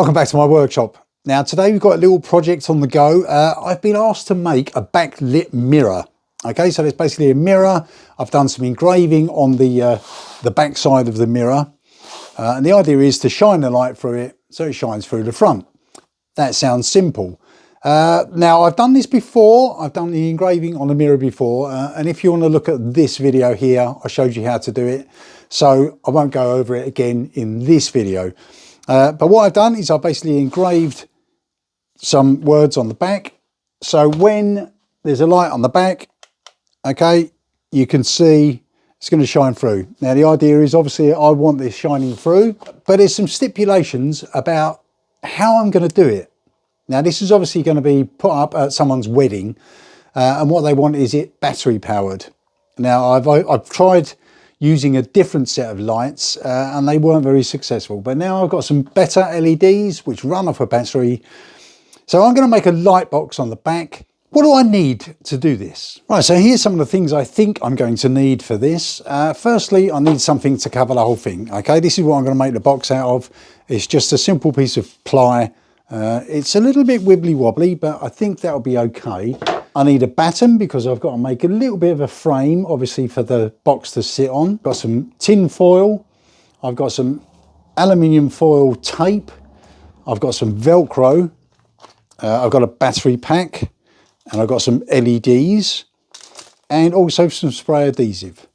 Welcome back to my workshop. Now today we've got a little project on the go. I've been asked to make a backlit mirror. Okay, so it's basically a mirror. I've done some engraving on the back side of the mirror. And the idea is to shine the light through it so it shines through the front. That sounds simple. Now I've done this before. I've done the engraving on the mirror before. And if you want to look at this video here, I showed you how to do it. So I won't go over it again in this video. But what I've done is I basically engraved some words on the back. So when there's a light on the back, okay, you can see it's going to shine through. Now the idea is obviously I want this shining through, but there's some stipulations about how I'm going to do it. Now this is obviously going to be put up at someone's wedding, and what they want is it battery powered. Now I've tried using a different set of lights and they weren't very successful, but now I've got some better LEDs which run off a battery. So I'm going to make a light box on the back. What do I need to do this? Right, so here's some of the things I think I'm going to need for this. Firstly, I need something to cover the whole thing. Okay, this is what I'm going to make the box out of. It's just a simple piece of ply. It's a little bit wibbly wobbly, but I think that'll be okay. I need a batten because I've got to make a little bit of a frame, obviously, for the box to sit on. Got some tin foil. I've got some aluminium foil tape. I've got some Velcro. I've got a battery pack, and I've got some LEDs, and also some spray adhesive.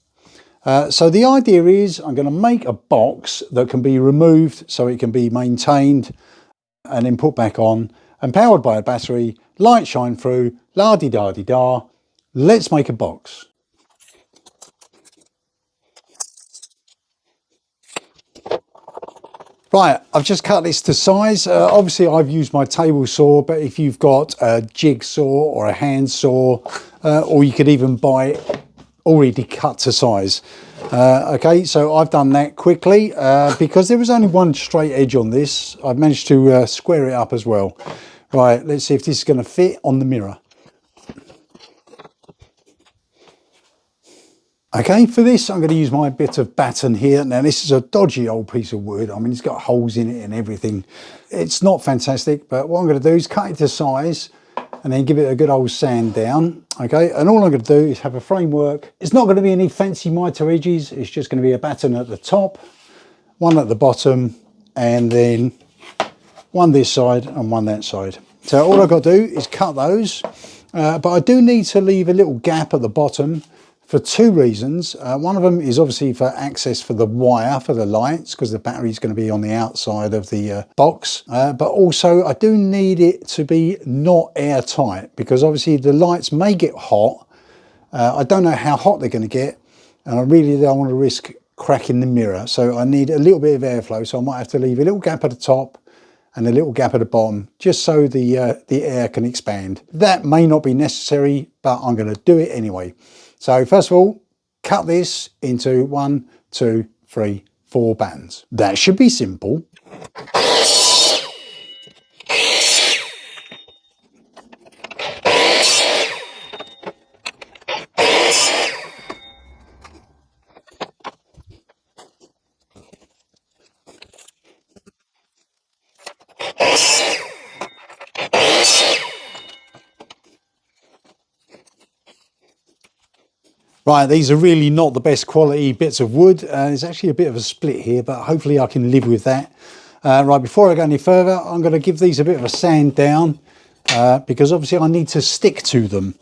So the idea is I'm going to make a box that can be removed so it can be maintained and then put back on and powered by a battery, light shine through, la-di-da-di-da. Let's make a box. Right, I've just cut this to size. Obviously I've used my table saw, but if you've got a jigsaw or a hand saw, or you could even buy already cut to size. Okay, so I've done that quickly because there was only one straight edge on this. I've managed to square it up as well. Right, let's see if this is going to fit on the mirror. Okay, for this I'm going to use my bit of batten here. Now this is a dodgy old piece of wood. I mean, it's got holes in it and everything. It's not fantastic, but what I'm going to do is cut it to size and then give it a good old sand down. Okay, and all I'm going to do is have a framework. It's not going to be any fancy mitre edges. It's just going to be a batten at the top, one at the bottom, and then one this side and one that side. So all I've got to do is cut those, but I do need to leave a little gap at the bottom for two reasons. One of them is obviously for access for the wire for the lights, because the battery is going to be on the outside of the box. But also I do need it to be not airtight, because obviously the lights may get hot. I don't know how hot they're going to get, and I really don't want to risk cracking the mirror. So I need a little bit of airflow. So I might have to leave a little gap at the top and a little gap at the bottom, just so the air can expand. That may not be necessary, but I'm going to do it anyway. So first of all, cut this into 1, 2, 3, 4 battens. That should be simple. Right, these are really not the best quality bits of wood. There's actually a bit of a split here, but hopefully I can live with that. Right, before I go any further, I'm going to give these a bit of a sand down because obviously I need to stick to them.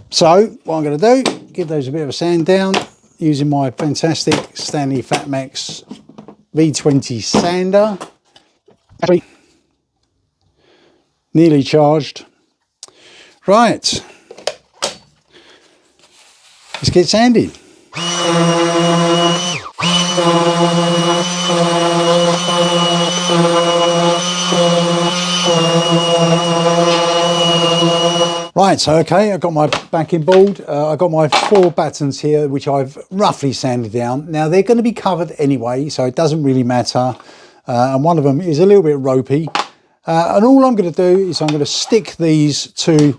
So what I'm going to do, give those a bit of a sand down using my fantastic Stanley Fatmax V20 sander. Nearly charged. Right. Let's get sanding. Right, so okay, I've got my backing board. I've got my 4 battens here, which I've roughly sanded down. Now they're going to be covered anyway, so it doesn't really matter. And one of them is a little bit ropey. And all I'm going to do is I'm going to stick these to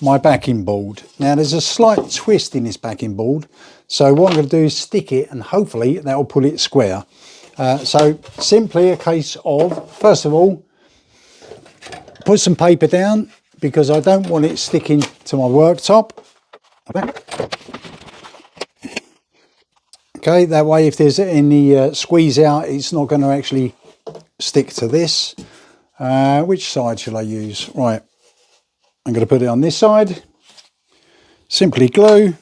my backing board. Now there's a slight twist in this backing board, so what I'm going to do is stick it and hopefully that will pull it square. So simply a case of, first of all, put some paper down because I don't want it sticking to my worktop. Okay, that way if there's any squeeze out, it's not going to actually stick to this. Which side shall I use? Right, I'm going to put it on this side. Simply glue.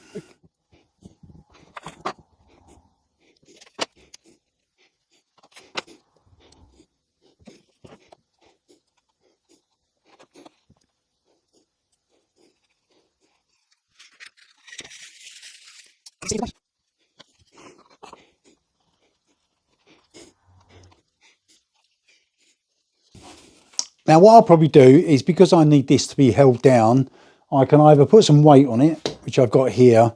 Now what I'll probably do is, because I need this to be held down, I can either put some weight on it, which I've got here,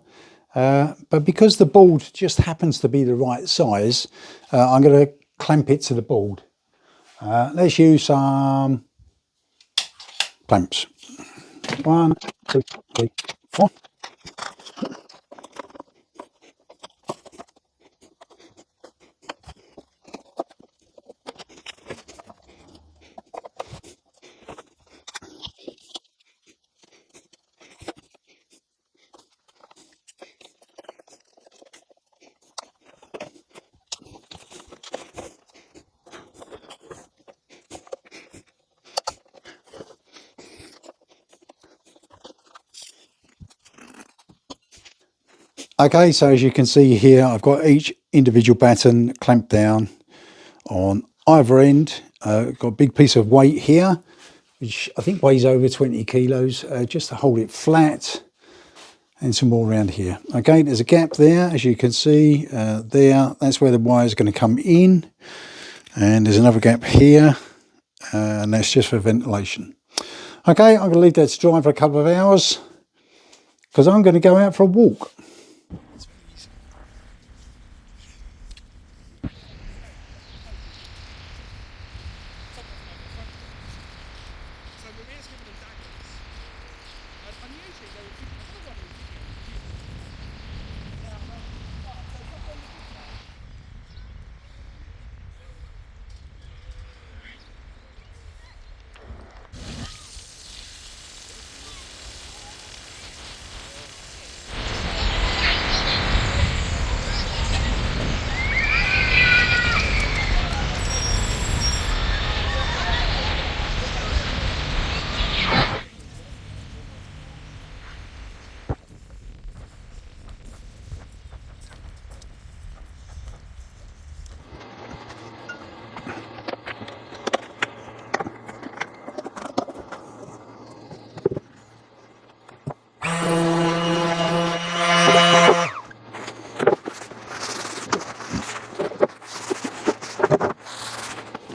but because the board just happens to be the right size, I'm going to clamp it to the board. Let's use some clamps. 1, 2, 3, 4. Okay, so as you can see here, I've got each individual batten clamped down on either end. Got a big piece of weight here, which I think weighs over 20 kilos, just to hold it flat, and some more around here. Okay, there's a gap there, as you can see, there. That's where the wire is going to come in. And there's another gap here, and that's just for ventilation. Okay, I'm going to leave that to dry for a couple of hours, because I'm going to go out for a walk.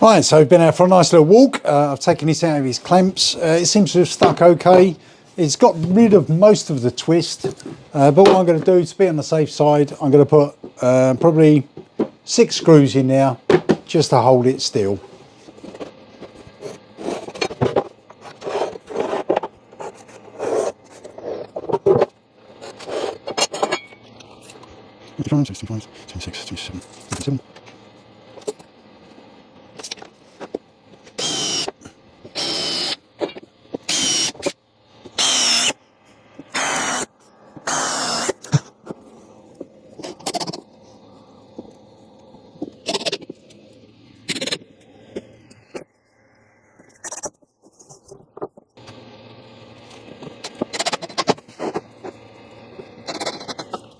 Right, so we've been out for a nice little walk. I've taken this out of his clamps. It seems to have stuck okay. It's got rid of most of the twist, but what I'm going to do to be on the safe side, I'm going to put probably 6 screws in there just to hold it still.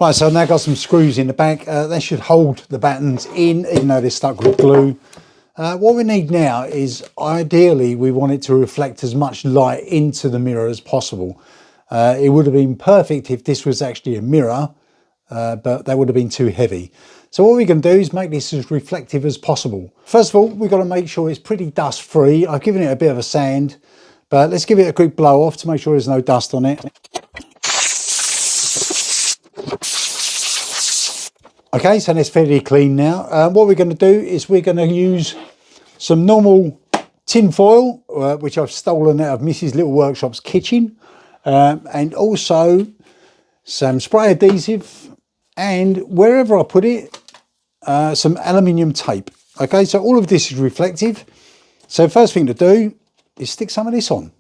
Right, so I've now got some screws in the back. They should hold the battens in, even though they're stuck with glue. What we need now is, ideally, we want it to reflect as much light into the mirror as possible. It would have been perfect if this was actually a mirror, but that would have been too heavy. So what we can do is make this as reflective as possible. First of all, we've got to make sure it's pretty dust free. I've given it a bit of a sand, but let's give it a quick blow off to make sure there's no dust on it. Okay, so that's fairly clean now. What we're going to do is we're going to use some normal tin foil, which I've stolen out of Mrs. Little Workshop's kitchen, and also some spray adhesive, and wherever I put it, some aluminium tape. Okay, so all of this is reflective. So first thing to do is stick some of this on.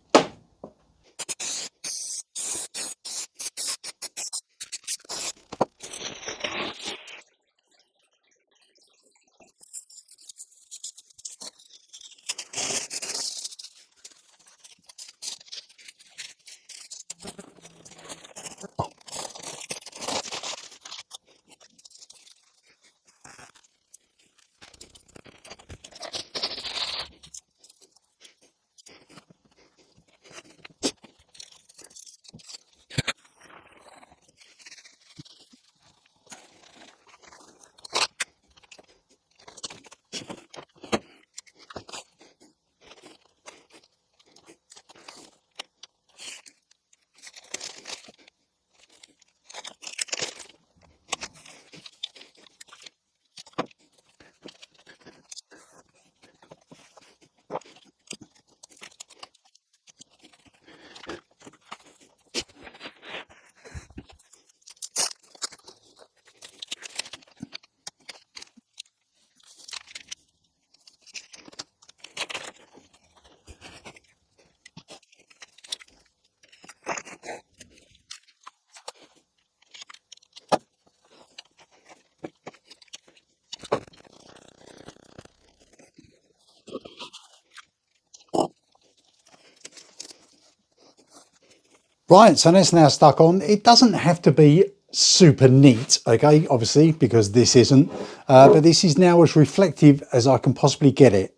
Right, so that's now stuck on. It doesn't have to be super neat, okay, obviously, because this isn't. But this is now as reflective as I can possibly get it,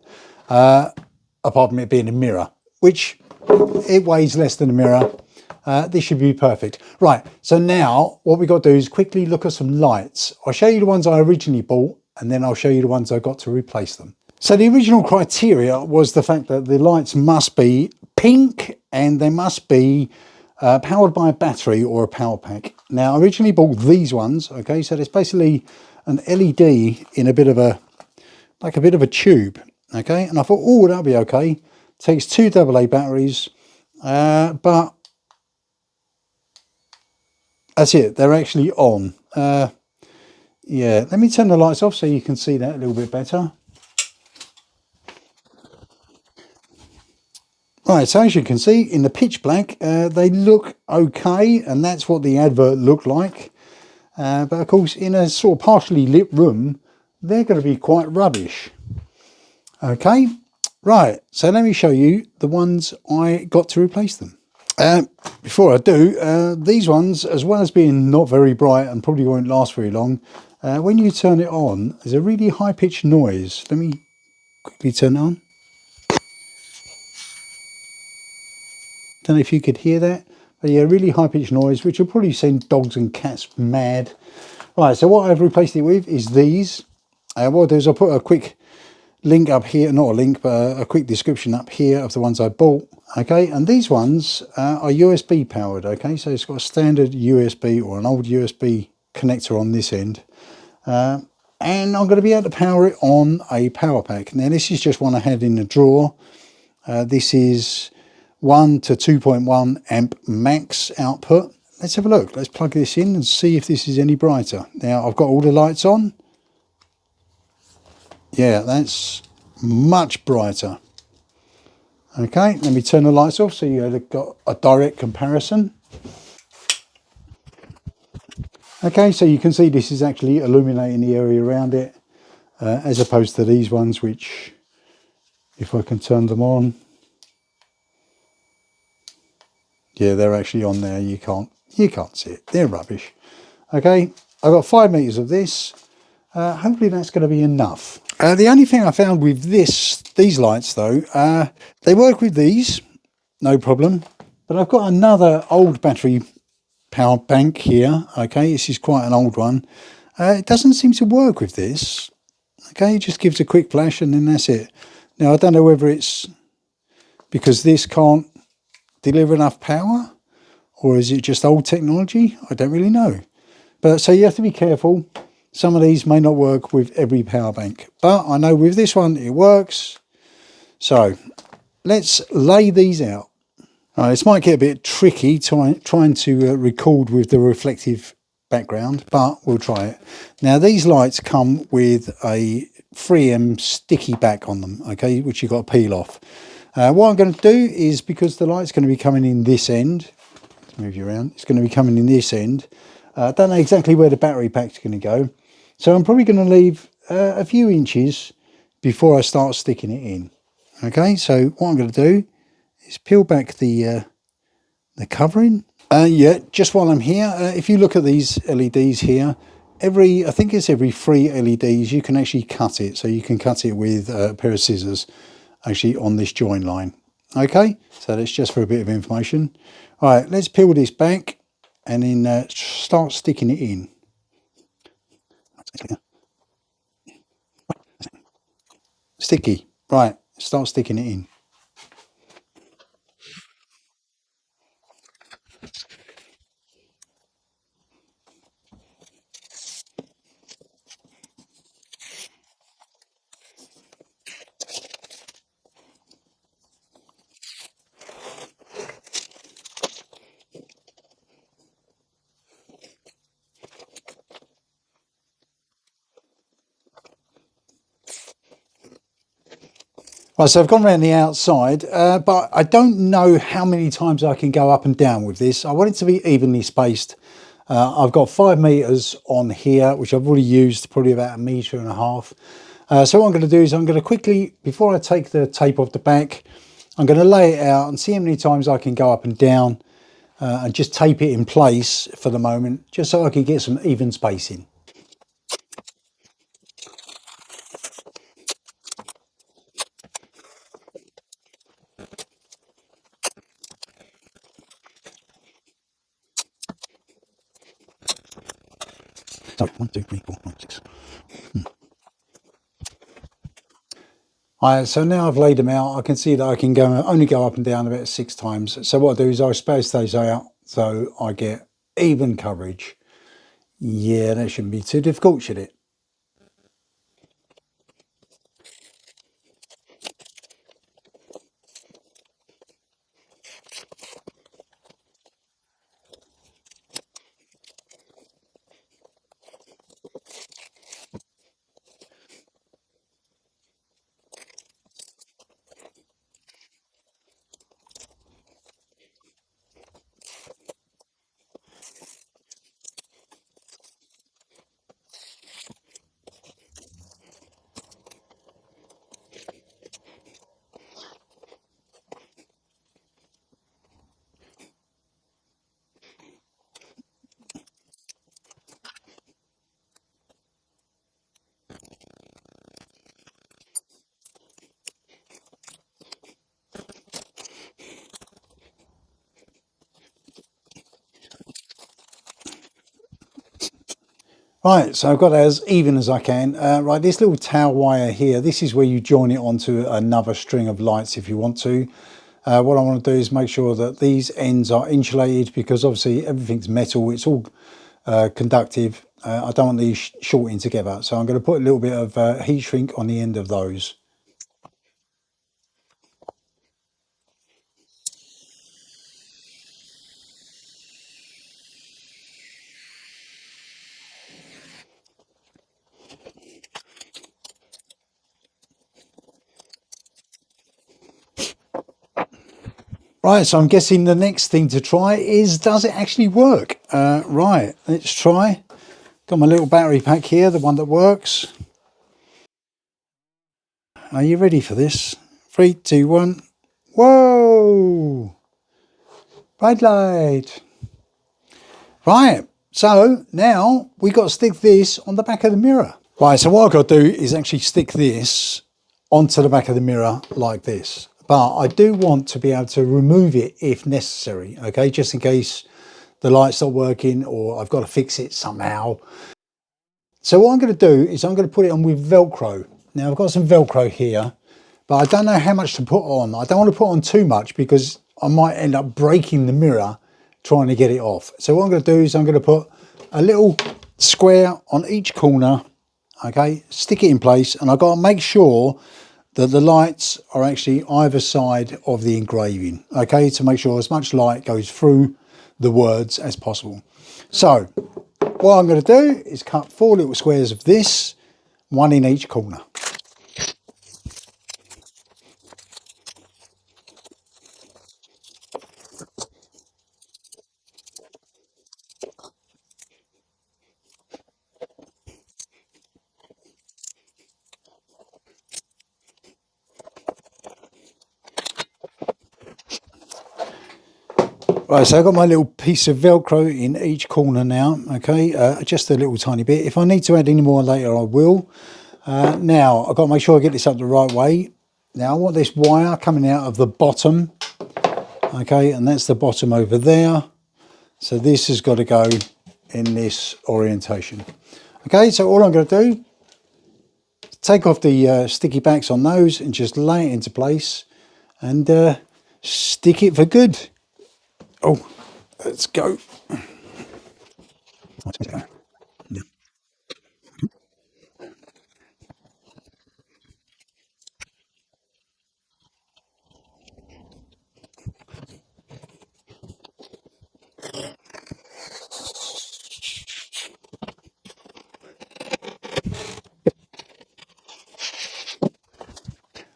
apart from it being a mirror, which it weighs less than a mirror. This should be perfect. Right, so now what we've got to do is quickly look at some lights. I'll show you the ones I originally bought, and then I'll show you the ones I got to replace them. So the original criteria was the fact that the lights must be pink and they must be powered by a battery or a power pack. Now, I originally bought these ones, okay, so there's basically an LED in a bit of a, like a bit of a tube, okay, and I thought, oh, that'll be okay. Takes 2 AA batteries, but that's it, they're actually on. Yeah, let me turn the lights off so you can see that a little bit better. Right, so as you can see, in the pitch black, they look okay, and that's what the advert looked like. But of course, in a sort of partially lit room, they're going to be quite rubbish. Okay, right, so let me show you the ones I got to replace them. Before I do, these ones, as well as being not very bright and probably won't last very long, when you turn it on, there's a really high-pitched noise. Let me quickly turn it on. Don't know if you could hear that, but yeah, really high-pitched noise, which will probably send dogs and cats mad. Right, so what I've replaced it with is these. What I'll do is I'll put a quick link up here, not a link, but a quick description up here of the ones I bought. Okay, and these ones are USB powered, okay, so it's got a standard USB or an old USB connector on this end. And I'm going to be able to power it on a power pack. Now, this is just one I had in the drawer. This is 1 to 2.1 amp max output. Let's have a look. Let's plug this in and see if this is any brighter. Now, I've got all the lights on. Yeah, that's much brighter. Okay, let me turn the lights off so you've got a direct comparison. Okay, so you can see this is actually illuminating the area around it, as opposed to these ones, which, if I can turn them on, yeah, they're actually on there. You can't see it. They're rubbish. Okay, I've got 5 meters of this. Hopefully that's going to be enough. The only thing I found with these lights though, they work with these, no problem. But I've got another old battery power bank here. Okay, this is quite an old one. It doesn't seem to work with this. Okay, it just gives a quick flash and then that's it. Now I don't know whether it's because this can't deliver enough power, or is it just old technology? I don't really know. But so you have to be careful. Some of these may not work with every power bank, but I know with this one it works. So let's lay these out. This might get a bit tricky trying to record with the reflective background, but we'll try it. Now these lights come with a 3M sticky back on them, okay, which you've got to peel off. What I'm going to do is, because the light's going to be coming in this end, let's move you around, it's going to be coming in this end. I don't know exactly where the battery pack's going to go, so I'm probably going to leave a few inches before I start sticking it in. Okay, so what I'm going to do is peel back the covering. Yeah, just while I'm here, if you look at these LEDs here, I think it's every 3 LEDs you can actually cut it. So you can cut it with a pair of scissors actually on this join line. Okay, so that's just for a bit of information. All right, let's peel this back and then start sticking it in. Sticky, right, start sticking it in. Right, so I've gone around the outside, but I don't know how many times I can go up and down with this. I want it to be evenly spaced. I've got 5 meters on here, which I've already used probably about 1.5 meters. So what I'm going to do is I'm going to quickly, before I take the tape off the back, I'm going to lay it out and see how many times I can go up and down and just tape it in place for the moment, just so I can get some even spacing. So 1, 2, 3, 4, 5, 6. So now I've laid them out, I can see that I can only go up and down about 6 times. So what I do is I space those out so I get even coverage. Yeah, that shouldn't be too difficult, should it? Right, so I've got it as even as I can. Right, this little tail wire here, this is where you join it onto another string of lights if you want to. What I want to do is make sure that these ends are insulated, because obviously everything's metal, it's all conductive. I don't want these shorting together, so I'm going to put a little bit of heat shrink on the end of those. Right, so I'm guessing the next thing to try is, does it actually work? Right, let's try. Got my little battery pack here, the one that works. Are you ready for this? 3, 2, 1. Whoa! Bright light. Right, so now we got to stick this on the back of the mirror. Right, so what I've got to do is actually stick this onto the back of the mirror like this. But I do want to be able to remove it if necessary, okay? Just in case the light's not working or I've got to fix it somehow. So what I'm going to do is I'm going to put it on with Velcro. Now I've got some Velcro here, but I don't know how much to put on. I don't want to put on too much because I might end up breaking the mirror trying to get it off. So what I'm going to do is I'm going to put a little square on each corner, okay? Stick it in place, and I've got to make sure that the lights are actually either side of the engraving, okay, to make sure as much light goes through the words as possible. So what I'm going to do is cut 4 little squares of this, 1 in each corner. Right, so I've got my little piece of Velcro in each corner now, okay, just a little tiny bit. If I need to add any more later, I will. Now, I've got to make sure I get this up the right way. Now, I want this wire coming out of the bottom, okay, and that's the bottom over there. So this has got to go in this orientation. Okay, so all I'm going to do, take off the sticky backs on those and just lay it into place and stick it for good. Oh, let's go.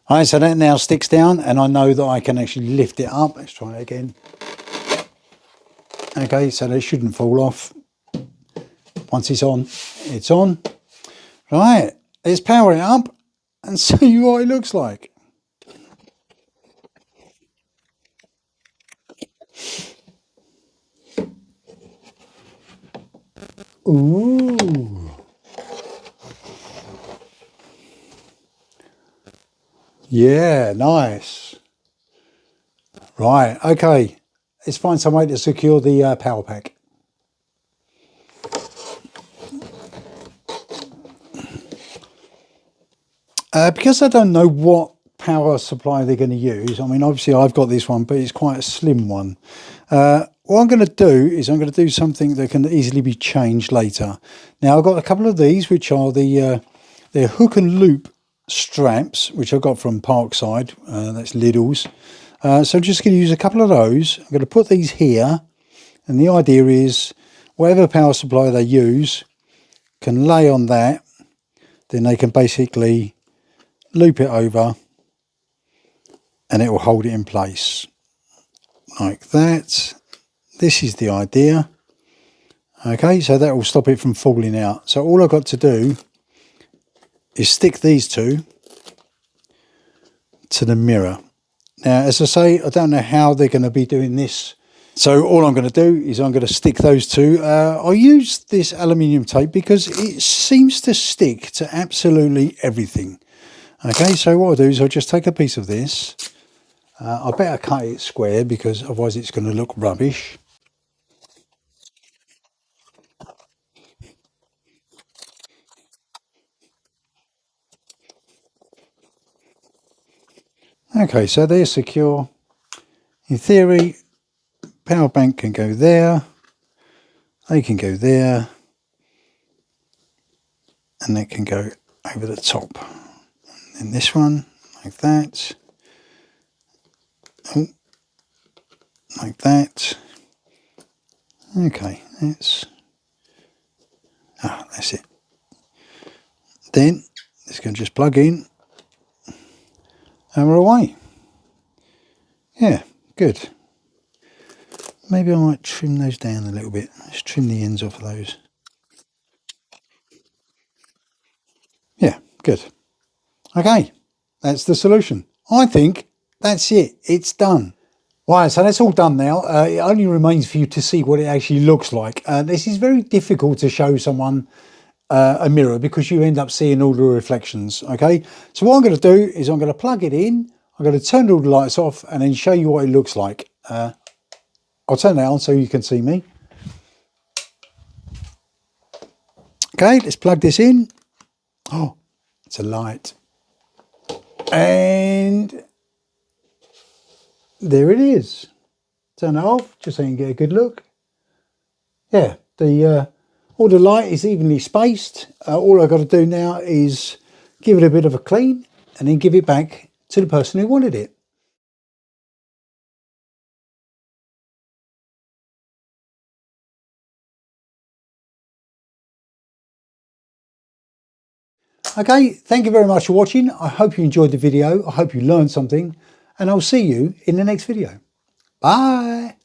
All right, so that now sticks down and I know that I can actually lift it up. Let's try it again. Okay, so they shouldn't fall off. Once it's on, it's on. Right, let's power it up and see what it looks like. Ooh. Yeah, nice. Right, okay. Let's find some way to secure the power pack. Because I don't know what power supply they're going to use, I mean, obviously I've got this one, but it's quite a slim one. What I'm going to do is I'm going to do something that can easily be changed later. Now, I've got a couple of these, which are they're hook and loop straps, which I got from Parkside. That's Lidl's. So I'm just going to use a couple of those. I'm going to put these here. And the idea is whatever power supply they use can lay on that. Then they can basically loop it over and it will hold it in place like that. This is the idea. Okay, so that will stop it from falling out. So all I've got to do is stick these two to the mirror. Now, as I say, I don't know how they're going to be doing this. So all I'm going to do is I'm going to stick those two. I use this aluminium tape because it seems to stick to absolutely everything. Okay, so what I'll do is I'll just take a piece of this. I better cut it square because otherwise it's going to look rubbish. Okay, so they're secure. In theory, power bank can go there. They can go there. And they can go over the top. And this one, like that. Oh, like that. Okay, that's it. Then it's going to just plug in and we're away. Yeah, good. Maybe I might trim those down a little bit. Let's trim the ends off of those. Yeah, good. Okay, that's the solution. I think that's it. It's done. Right, so that's all done now. It only remains for you to see what it actually looks like. This is very difficult to show someone a mirror because you end up seeing all the reflections, okay? So what I'm going to do is I'm going to plug it in, I'm going to turn all the lights off and then show you what it looks like. I'll turn that on so you can see me. Okay, let's plug this in. Oh, it's a light. And there it is. Turn it off just so you can get a good look. Yeah, all the light is evenly spaced. All I've got to do now is give it a bit of a clean and then give it back to the person who wanted it. Okay, thank you very much for watching. I hope you enjoyed the video. I hope you learned something, and I'll see you in the next video. Bye.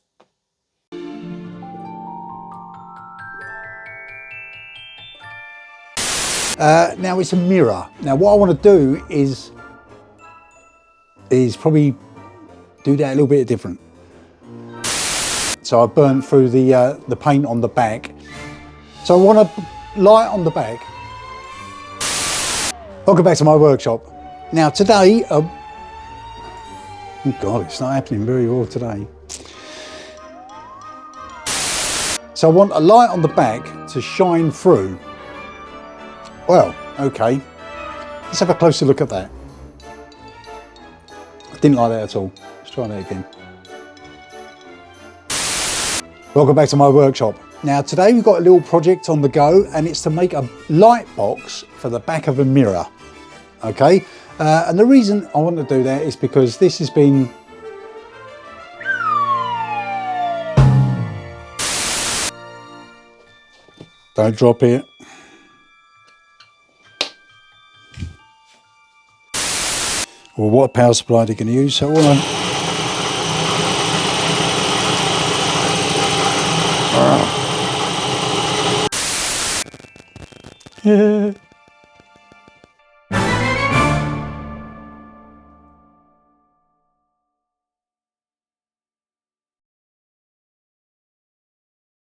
Now it's a mirror. Now what I want to do is probably do that a little bit different. So I burnt through the paint on the back. So I want a light on the back. Welcome back to my workshop. Now today, oh God, it's not happening very well today. So I want a light on the back to shine through. Well, okay. Let's have a closer look at that. I didn't like that at all. Let's try that again. Welcome back to my workshop. Now today we've got a little project on the go, and it's to make a light box for the back of a mirror. Okay, and the reason I want to do that is because this has been don't drop it. Well, what power supply are you going to use? So I want to